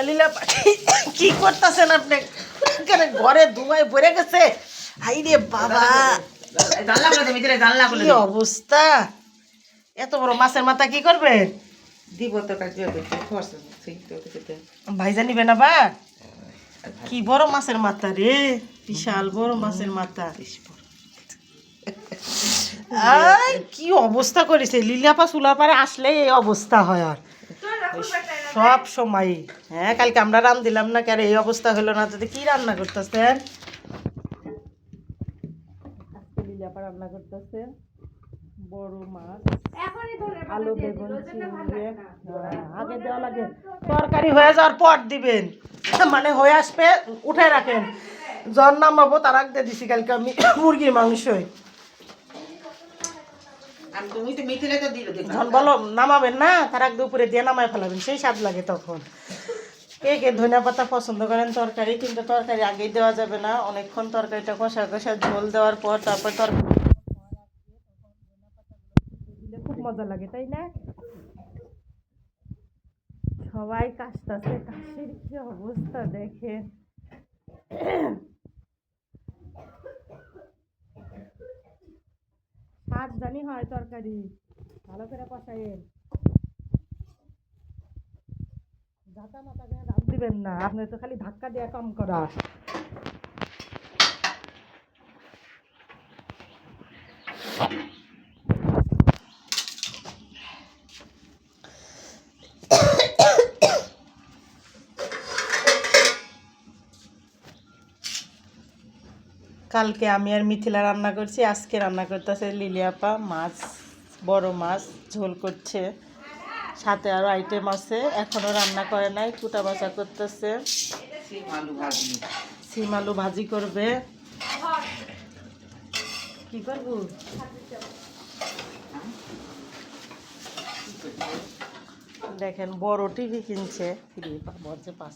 লীলা পাখি কি করতেছেন আপনি? ঘরে ধুমায় ভরে গেছে। হাই রে বাবা, কি অবস্থা! এত বড় মাছের মাথা কি করবে? দিব তো ভাইজা নিবে না বা? কি বড় মাছের মাথা রে, বিশাল বড় মাছের মাথা। কি অবস্থা করেছে লীলাপা, চুলার পারে আসলে এই অবস্থা হয়। আর সব সময় হ্যাঁ, কালকে আমরা রান দিলাম না কেন এই অবস্থা হলো না? যদি কি রান্না করতেছেন? আজকে লীলাপা রান্না করতেছে বড় মাছ, আলু বেগুন চিংড়ি। আগে দেওয়া লাগে, তরকারি হয়ে যাওয়ার পর দিবেন, মানে হয়ে আসবে উঠে রাখেন। জন নামাবো তার আগে দিছি কালকে আমি মুরগির মাংসই। বলো নামাবেন না, তার আগে উপরে দিয়ে নামায় ফেলাবেন, সেই স্বাদ লাগে তখন। কে কে ধনিয়া পাতা পছন্দ করেন তরকারি, কিন্তু তরকারি আগেই দেওয়া যাবে না, অনেকক্ষণ তরকারিটা কষা কষা ঝোল দেওয়ার পর তারপর তরকারি দিলে খুব মজা লাগে, তাই না? সবাই কাশতেছে, কাশির কি অবস্থা দেখেন। স্বাদ জানি হয় তরকারি, ভালো করে কষাইয়েন। ঝাঁটা মাথা করে রাত দিবেন না, আপনি তো খালি ধাক্কা দিয়ে কম করা। কালকে আমি আর মিথিলা রান্না করছি, আজকে রান্না করতেছে লিলিয়াপা। মাছ, বড় মাছ ঝোল করছে, সাথে আরো আইটেম আছে, এখনো রান্না করে নাই, কুটা বাছা করতেছে। সিম আলু ভাজি করবে। কি করবো? দেখেন বড় টিভি কিনছে, বলছে 5।